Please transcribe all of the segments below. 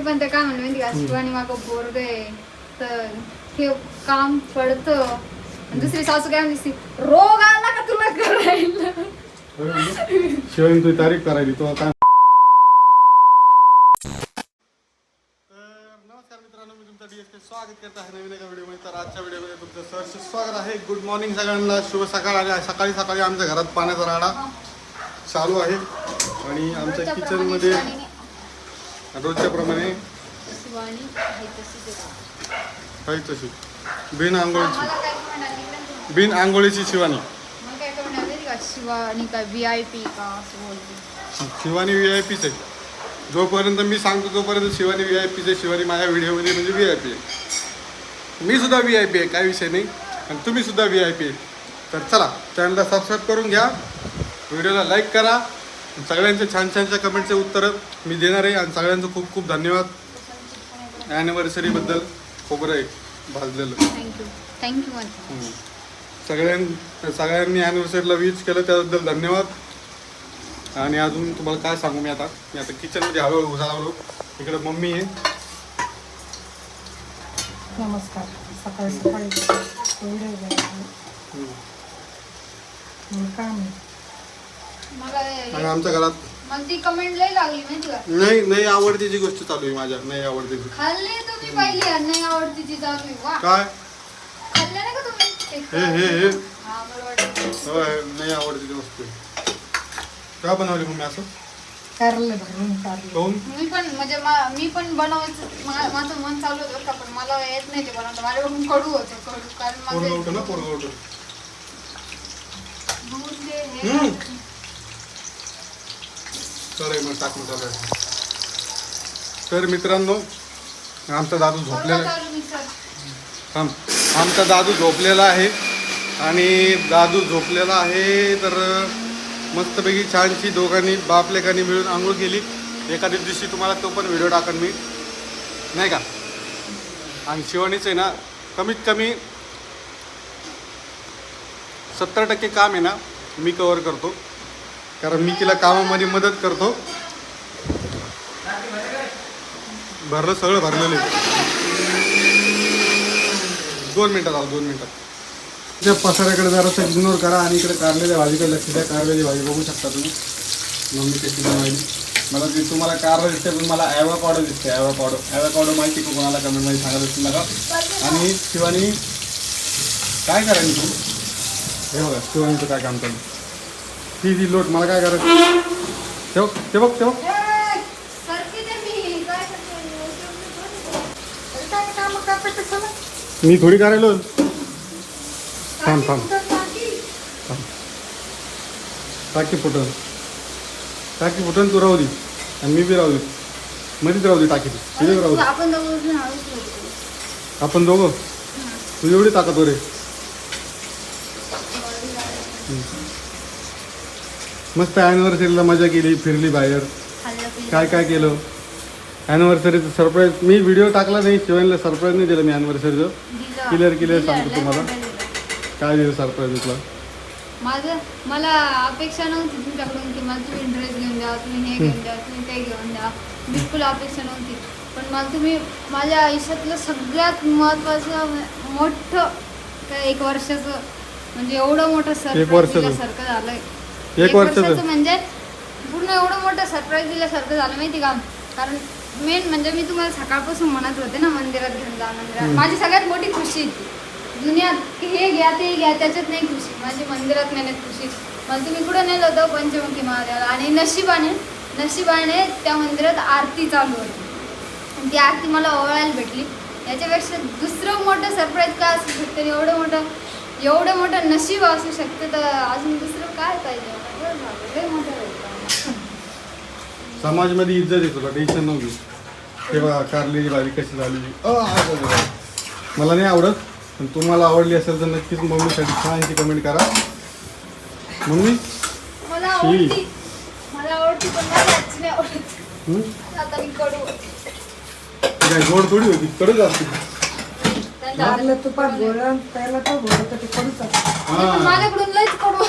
पण ते काय म्हणलं माहिती का, शिवानी मागं पोरग आहे तर हे काम पडतं. आणि दुसरी सासू काय म्हणते, रोग आला का तुला करायला. शिवानी तुझी तारीफ करायली तो काय. नमस्कार मित्रांनो, मी तुमचा DSK स्वागत करत आहे नवीन एका व्हिडिओमध्ये. तर आजच्या व्हिडिओमध्ये तुमचं सहर्ष स्वागत आहे. गुड मॉर्निंग सगळ्यांना, शुभ सकाळ. आणि सकाळी सकाळी आमच्या घरात पाण्याचा राडा चालू आहे आणि आमच्या किचनमध्ये रोजच्या प्रमाणे काही तशी बिन आंघोळीची शिवानी. शिवानी काय VIP का असं बोलते. शिवानी VIPच आहे. जोपर्यंत मी सांगतो तोपर्यंत शिवानी VIPच आहे. शिवानी माझ्या व्हिडिओमध्ये म्हणजे VIP आहे. मी सुद्धा VIP आहे, काही विषय नाही. आणि तुम्ही सुद्धा VIP आहे. तर चला, चॅनलला सबस्क्राईब करून घ्या, व्हिडिओला लाईक करा. सगळ्यांचे छान छानच्या कमेंटचे उत्तरं मी देणार आहे. आणि सगळ्यांचं खूप खूप धन्यवाद. ॲनिव्हर्सरीबद्दल खोबरं आहे भाजलेलं. थँक्यू. सगळ्यांनी ॲनिव्हर्सरीला विश केलं त्याबद्दल धन्यवाद. आणि अजून तुम्हाला काय सांगू, मी आता किचनमध्ये हळूहळू घुसा लागलो. इकडे मम्मी आहे. नमस्कार. सकाळी सकाळी आणि आमच्या घरात मला ती कमेंट लई लागली माहिती का. नाही आवडतीची गोष्ट चालू आहे माझ्या. नाही आवडतीची खाल्ले तुम्ही पहिली, नाही आवडतीची चालू आहे. वा, काय खाल्ले नाही का तुम्ही? हे हा, मला वाटतं. होय, नाही आवडतीची वस्तू का बनवली मम्मी असं कारले भरून कारले. काहून? मी पण म्हणजे मी पण बनवायचं माझं मन चालू होतं का, पण मला येत नाही ते बनवलं. माझ्याकडून कडू होतं कारण पोरगं माझं उठं ना, पोरगं उठं. दूध दे हे तर मग टाकून चालू आहे. तर मित्रांनो, आमचा दादू झोपलेला आहे. आमचा दादू झोपलेला आहे. आणि दादू झोपलेला आहे तर मस्तपैकी छानशी दोघांनी बापलेकांनी मिळून आंघोळ केली. एखाद्या दिवशी तुम्हाला तो पण व्हिडिओ टाकन मी, नाही का. आणि शिवानीच आहे ना, कमीत कमी 70% काम आहे ना मी कव्हर करतो, कारण मी तिला कामामध्ये मदत करतो. भरलं, सगळं भरलेलं आहे. 2 मिनटात आलो, 2 मिनटात. त्या पसाऱ्याकडे जरासं इग्नोर करा आणि इकडे कारल्याच्या भाजीकडे लक्ष द्या. कारल्याची भाजी बघू शकता तुम्ही, मम्मी कशी बनवायली. मला ती तुम्हाला कारला दिसते, पण मला ॲव्होकाडो दिसते. ॲव्होकाडो माहिती का कोणाला कमेंटमध्ये सांगत असेल नका. आणि शिवानी काय करायची तू? हे बघा शिवानीचं काय काम चालू. ती लोट मला काय करायचं ते बघ. मी थोडी करायलो. थांब टाकी फुटन तू राहू दे आणि मी बी राहू दे. मध्येच राहू दे टाकी. तिथे राहू दे. आपण दोघं तू एवढी ताकद रे. मस्त ॲनिव्हर्सरीला मजा केली, फिरली बाहेर. काय केलं ॲनिव्हर्सरीचं सरप्राईज मी व्हिडिओ टाकला नाही. शिवानीला सरप्राईज नाही दिलं मी ॲनिव्हर्सरीचं. क्लिअर सांगतो तुम्हाला काय दिलं सरप्राईज तुला. मला अपेक्षा नव्हती तुमच्याकडून की मला तुम्ही ड्रेस घेऊन द्या, तुम्ही हे घेऊन द्या, तुम्ही ते घेऊन द्या. बिलकुल अपेक्षा नव्हती. पण मला तुम्ही माझ्या आयुष्यातलं सगळ्यात महत्त्वाचं मोठं 1 वर्षाचं म्हणजे एवढं मोठं सरप्राईज दिल्यासारखं झालंय. 1 वर्षाचं म्हणजे पूर्ण एवढं मोठं सरप्राईज दिल्यासारखं झालं माहिती का. कारण मेन म्हणजे मी तुम्हाला सकाळपासून म्हणत होते ना मंदिरात घेऊन जा मंदिरात. माझी सगळ्यात मोठी खुशी दुनियात हे घ्या ते घ्या त्याच्यात नाही खुशी. माझी मंदिरात नेण्यात खुशी. मला तुम्ही कुठं नेलं होतं पंचमुखी महादेवाला. आणि नशिबाने त्या मंदिरात आरती चालू होती आणि ती आरती मला ओवाळायला भेटली. याच्यापेक्षा दुसरं मोठं सरप्राईज काय असू शकतं. एवढं मोठं नशीब असू शकतं तर अजून दुसरं काय पाहिजे. समाजमध्ये इज्जत आहे तुला, टेन्शन नव्हती. तेव्हा कारल्याची भाजी कशी झाली मला नाही आवडत, पण तुम्हाला आवडली असेल तर नक्कीच मम्मीसाठी छानशी कमेंट करा. मम्मी मला आवडती पण मला आजची नाही आवडत. आता मी कडू काय गोड थोडी होती, कडूच असते. कारलं तुपात घोळण त्याला तो घोळत ते कडूच असतं. माझ्याकडून लयच कडू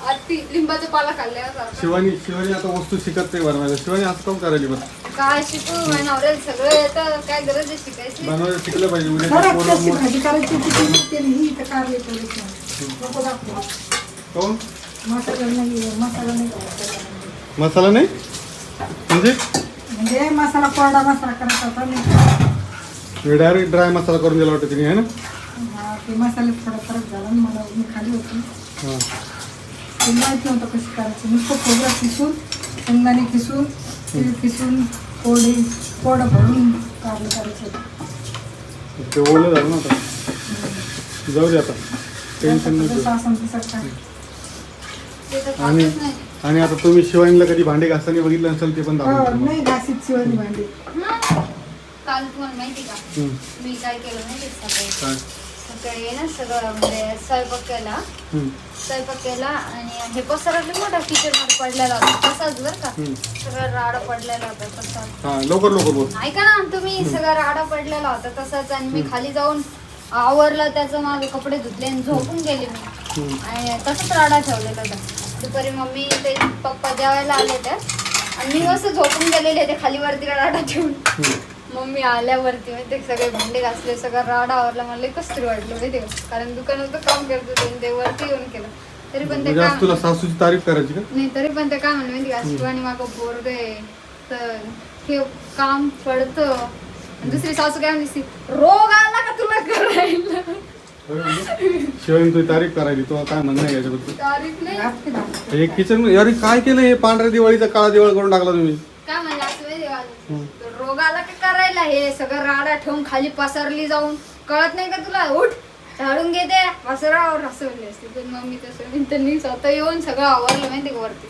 आती लिंबाचा पाला खाल्ल्यावर. शिवानी आता वस्तू शिकत नाही बनवायला. शिवानी असं काम करायली बरं. काय शिकू माझ्या नवऱ्याला सगळं येतं, काय गरज आहे शिकायची. बनवायला शिकलं पाहिजे उद्या खरंच पोरं कशी मोठ- भाजी करायची ती तुम्ही केली ही तर कारली थोडीच नाही नको दाखव. काहून? मसाला नाही करायचा. मसाला नाही म्हणजे म्हणजे मसाला कोरडा मसाला करायचा होता नाही. डायरेक्ट ड्राय मसाला करून दिला वाटतं तिने आहे ना. हा, ते मसाले थोडा फरक झाला ना मला मी खाली होती हां ते माहिती नव्हतं कशी करायची. नुसतं खोबरं खिसून शेंगदाणे खिसून तीळ खिसून कोरडं भरून कारलं करायचं होतं. ते ओलं झालं ना आता. जाऊ दे आता टेन्शन नाही घेऊ. जसं असं तसं काय. ते तर आणि खातच नाही. आणि आता तुम्ही शिवानीला कधी भांडे घासताना बघितलं असेल ते पण हो, दाखवतो तुम्हाला. नाही घासीत शिवानी भांडी. हं. काल तुम्हाला माहिती का हम्म. मी काय केलं माहिती का सकाळी? काय? सकाळी ना सगळं म्हणजे स्वयंपाक केला हम्म. आणि हे पसारातलं मोठा किचन मध्ये पडलेला होता तसाच बरं का. हम्म. सगळं राडा पडलेला होता तसाच. हां लवकर बोल. ऐका ना तुम्ही, सगळा राडा पडलेला होता तसाच आणि मी खाली जाऊन आवरलं त्याचं, माझे कपडे धुतले आणि झोपून गेले मी. हम्म. आणि तसंच राडा ठेवलेला होता. दुपारी मम्मी ते पप्पा जेवायला आले त्या आणि मी मस्त झोपून गेलेले ते खाली वरती राडा ठेवून. मम्मी आल्यावरती ते सगळे भांडे घासले, सगळा राडा आवरला. मला कसं तरी वाटलं माहिती का, कारण दुकानाचं काम करत होते आणि ते वरती येऊन केलं. तरी पण ते म्हणजे आज काम तुला सासूची तारीफ करायची का? नाही, तरी पण ते काय म्हणलं माहिती का, शिवानी मागं बोर्ड आहे तर हे काम पडतं. आणि दुसरी सासू काय म्हणते, रोग आला का तुला करायला? शिवानी तुझी तारीफ करायची, तो काय म्हणणं आहे याच्याबद्दल? तारीफ नाही. घासते घासते. हे किचन अरे काय केलं हे? पांढऱ्या दिवाळीचा काळा दिवाळ करून टाकला तुम्ही. काय म्हणलं असं माहिती का, रोग आला का करायला? हे सगळं राडा ठेवून खाली पसरली जाऊन, कळत नाही का तुला? उठ झाडून घेते पसरावर असं म्हणले असते. पण मम्मी तसं मी त्यांनी स्वतः येऊन सगळं आवरलं माहिती का वरती.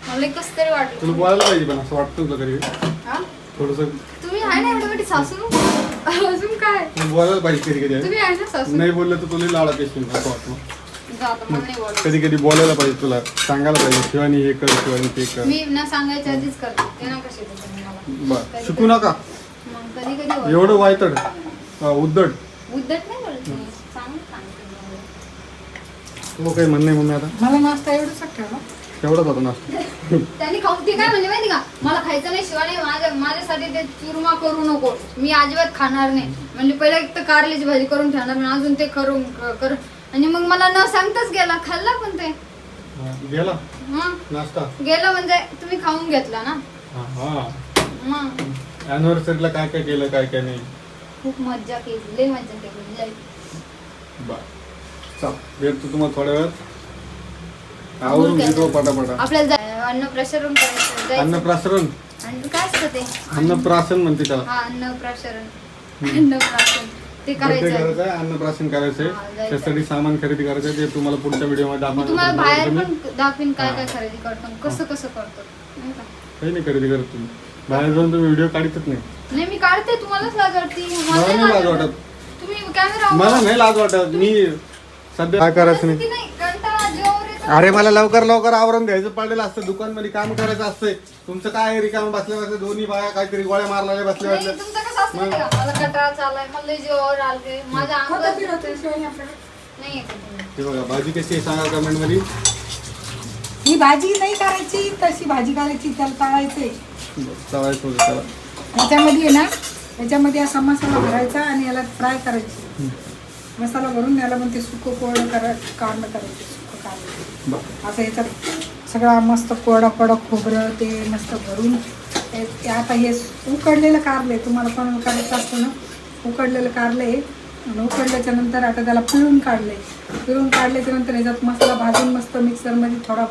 मला कसं तरी तुला वाटलं. बोलायला पाहिजे पण असं वाटतं तुला कधी हा थोडस तुम्ही आहे ना एवढी मोठी सासू, अजून काय? बोलायला पाहिजे कधी कधी. तुम्ही आहे ना सासू. नाही बोललं तर तुला लाडा पेशील असं वाटतं. जा आता, मला नाही बोलायचं. कधी कधी बोलायला पाहिजे, तुला सांगायला पाहिजे शिवानी हे कर शिवानी ते कर. मी ना सांगायच्या आधीच करते, ते ना कसे मला. बर शिकू नका मग कधी कधी एवढं वायतड उद्धट. उद्धट नाही बोलत मी, चांगलं सांगते. तो काही म्हणणं नाही मम्मी आता. मला नाश्ता एवढंच ठेवा. तेवढाच होता नाश्ता. त्यांनी खाऊन ते काय म्हणजे माहिती का, मला खायचं नाही शिवाय माझ्यासाठी ते चुरमा करू नको, मी अजिबात खाणार नाही. म्हणजे पहिला एक तर कारल्याची भाजी करून ठेवणार आणि अजून ते करून आणि मग मला न सांगताच गेला, खाल्ला पण ते. गेला मग नाश्ता. गेलं म्हणजे तुम्ही खाऊन घेतला ना. हा मग अॅनिव्हर्सरीला काय काय केलं काय काय नाही. खूप मज्जा केली, लय मज्जा केली, लय. बर चल भेटतो तुम्हाला थोड्या वेळात. आवरून घेतो पटापटा. आपल्याला अन्नप्राशन करायचं जायचं. अन्नप्राशन. आणि काय असतं ते? अन्नप्राशन म्हणते त्याला. हा अन्नप्राशन ते करायचं. अन्नप्राशन करायचंय. हा, जायचंय. त्यासाठी सामान खरेदी करायचंय, ते तुम्हाला पुढच्या व्हिडिओ मी तुम्हाला बाहेर मध्ये पण दाखवीन काय काय खरेदी करतो, कसं कसं करतो. नाही का? काही नाही खरेदी करत तुम्ही. बाहेर जाऊन तुम्ही व्हिडिओ काढतच नाही. नाही मी काढते, तुम्हालाच लाज वाटते. मला नाही लाज वाटत. तुम्ही कॅमेरा मला नाही लाज वाटत. मी सध्या काय करायचं नाही. कंटाळा जेवढे येतो. अरे मला लवकर आवरून घ्यायचं पडलेलं असतं. दुकानमध्ये काम करायचं असतंय. तुमचं काय रिकाम बसल्या बसल्या दोन्ही बाया काहीतरी गोळ्या मारलेल्या बसल्या नाही, बसल्या. तुमचं कसं असतं माहिती का? मला कंटाळा चाललाय, मला लय जीवावर आलंय, माझ्या होतं अंगात फिरतं शिवानी आपल्याकडे. नाही येत तुम्ही. हे बघा भाजी कशी आहे सांगा कमेंट मध्ये. ही भाजी नाही करायची, तशी भाजी करायची. त्याला तळायचंय. तळायचं होतं त्याला. याच्यामध्ये आहे ना, याच्यामध्ये असा मसाला भरायचा आणि याला फ्राय करायची. मसाला भरून याला पण ते सुकं कोरडं काढणं करायचं. सुकं काढणं बरं. असं याच्यात सगळा मस्त कोरडा कडक खोबरं ते मस्त भरून ते आता हे उकडलेलं कारले तुम्हाला पण करायचं असतं ना. उकडलेलं कारले आणि उकडल्याच्या नंतर आता त्याला पिळून काढल्याच्या नंतर याच्यात मसाला भाजून मस्त मिक्सरमध्ये थोडा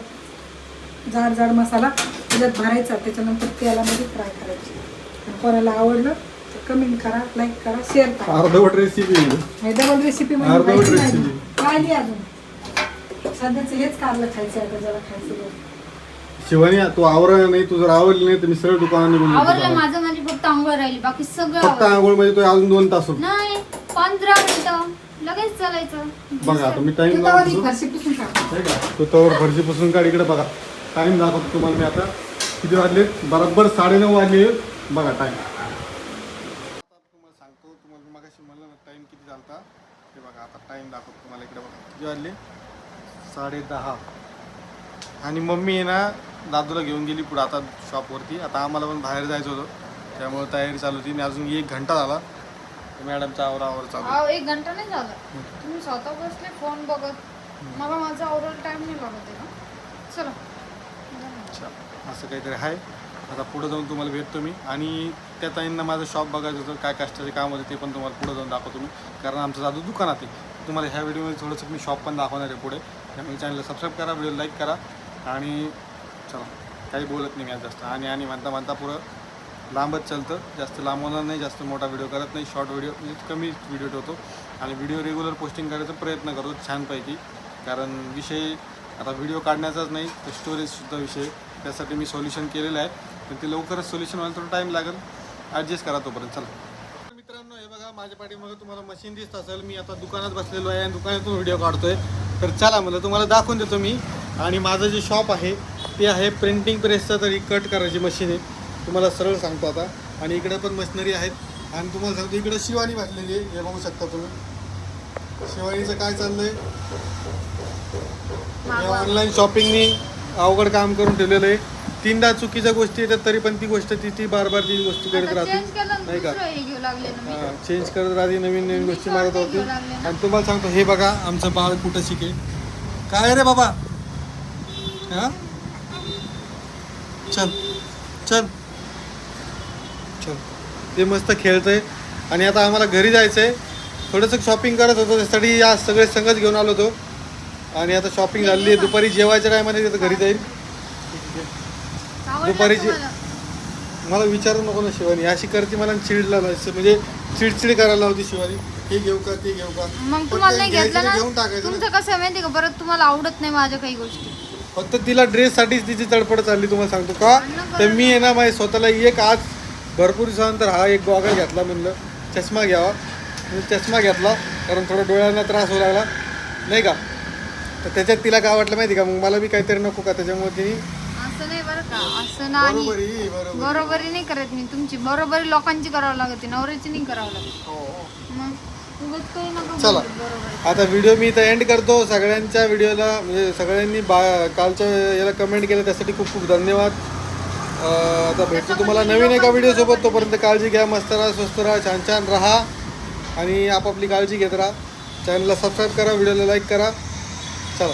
जाड मसाला त्याच्यात भरायचा. त्याच्यानंतर तेलामध्ये फ्राय करायची. आणि कोणाला आवडलं तर कमेंट करा, लाईक करा, शेअर करा. अर्धवट रेसिपी. डबल रेसिपी अर्धवट रेसिपी पाहिली अजून. सध्याचं हेच कारलं खायचं आता ज्याला खायचं. शिवानी तू आवडलं नाही, तू जर आवडली नाही तर मी सरळ दुकानाने बोलून आवडलं माझं, माझी फक्त आंघोळ राहिली, बाकी सगळं फक्त आवडलं. आंघोळ म्हणजे तो अजून 2 तास होतो. नाही 15 मिनिटं लगेच चालायचं. बघा आता मी टाइम तू तवा ती लावतो. फरशी पुसून टाक. तो तवर फरशीपासून काढ. इकडे बघा टाइम दाखवतो तुम्हाला मी आता. किती वाजले? बरोबर 9:30 वाजले. बघा टाइम. तुम्हाला सांगतो, तुम्हाला मगाशी म्हणलं ना टाइम किती झालता. हे बघा आता टाइम दाखवतो तुम्हाला. इकडे बघा किती वाजले? 10:30. आणि मम्मी आहे ना दादूला घेऊन गेली पुढे आता शॉपवरती. आता आम्हाला पण बाहेर जायचं होतं. त्यामुळे तयारी चालू होती. मी अजून 1 घंटा झाला मॅडमचा आवरावर चालू. अहो 1 घंटा नाही झाला, तुम्ही स्वतः बसले फोन बघत, मला माझा आवरायला टाइम नाही लागत आहे ना. चला अच्छा, असं काहीतरी आहे. आता पुढं जाऊन तुम्हाला भेटतो मी. आणि त्या ताईंना माझं शॉप बघायचं होतं, काय कष्टाचे काम होते ते पण तुम्हाला पुढं जाऊन दाखवतो मी, कारण आमचं जादू दुकानात आहे. तुम्हाला ह्या व्हिडिओमध्ये थोडंसं मी शॉप पण दाखवणार आहे पुढे. त्यामुळे चॅनलला सबस्क्राईब करा, व्हिडिओ लाईक करा. आणि चला, काही बोलत नाही मी आज जास्त. आणि म्हणता पुरं लांबच चालतं, जास्त लांब होणार नाही, जास्त मोठा व्हिडिओ करत नाही, शॉर्ट व्हिडिओ म्हणजे कमी व्हिडिओ ठेवतो. आणि व्हिडिओ रेग्युलर पोस्टिंग करायचा प्रयत्न करतो छानपैकी, कारण विषय आता व्हिडिओ काढण्याचाच नाही तर स्टोरेजसुद्धा विषय, त्यासाठी मी सोल्युशन केलेलं आहे. पण ते लवकरच सोल्युशन व्हायला थोडं टाईम लागेल, ॲडजस्ट करा तोपर्यंत. चला मित्रांनो, हे बघा माझ्या पाठीमागं तुम्हाला मशीन दिसत असेल. मी आता दुकानात बसलेलो आहे आणि दुकानातून व्हिडिओ काढतोय. तर चला मला तुम्हाला दाखवून देतो मी. आणि माझं जे शॉप आहे ते आहे प्रिंटिंग प्रेसचं, तरी कट करायची मशीन आहे, तुम्हाला सरळ सांगतो आता. आणि इकडे पण मशिनरी आहेत. आणि तुम्हाला सांगतो इकडे शिवानी बसलेली आहे, हे बघू शकता तुम्ही. शिवानीचं काय चाललंय, ऑनलाईन शॉपिंगनी अवघड काम करून ठेवलेलं आहे. 3दा चुकीच्या गोष्टी येतात तरी पण ती गोष्ट ती बार ती गोष्ट करत राहते नाही का. चेंज करत राहते, नवीन गोष्टी मारत होती. आणि तुम्हाला सांगतो हे बघा आमचं बाळ कुठं शिके. काय रे बाबा, हां चल चल चल, ते मस्त खेळतंय. आणि आता आम्हाला घरी जायचं आहे, थोडंसं शॉपिंग करत होतो, त्यासाठी या सगळे संगच घेऊन आलो होतो. आणि आता शॉपिंग झाली आहे. दुपारी जेवायच्या टायमध्ये तिथं घरी जाईल. दुपारी मला विचारू नको ना शिवानी, अशी करते मला चिडला म्हणजे चिडचिड करायला होती शिवानी. हे घेऊ का ते घेऊ का, मग तुम्हाला नाही घेतलं ना, घेऊन टाकायचं. तुमचं कसं माहिती का, परत तुम्हाला आवडत नाही माझ्या काही गोष्टी. फक्त तिला ड्रेससाठीच तिची तडफड चालली, तुम्हाला सांगतो का. तर मी आहे ना माझ्या स्वतःला एक आज भरपूर दिवसानंतर हा एक गॉगल घेतला, म्हणलं चष्मा घ्यावा. चष्मा घेतला कारण थोडा डोळ्यांना त्रास होऊ लागला नाही का. तर त्याच्यात तिला काय वाटलं माहिती का, मग मला बी काहीतरी नको का, त्याच्यामुळे तिने असं नाही बरं का, असं नाही, बरोबरी नाही करत मी. तुमची बरोबरी लोकांची करावं लागते, नवऱ्याची नाही करावं लागत. मग उगाच काही नको चला बोलू, बरोबर. आता व्हिडिओ मी इथं एंड करतो. सगळ्यांच्या व्हिडिओला म्हणजे सगळ्यांनी कालच्या याला कमेंट केलं त्यासाठी खूप खूप धन्यवाद. आता भेटतो तुम्हाला नवीन एका व्हिडिओसोबत. तोपर्यंत काळजी घ्या, मस्त राहा, स्वस्त राहा, छान छान राहा आणि आपापली काळजी घेत राहा. चॅनलला सबस्क्राईब करा, व्हिडिओला लाईक करा. चला.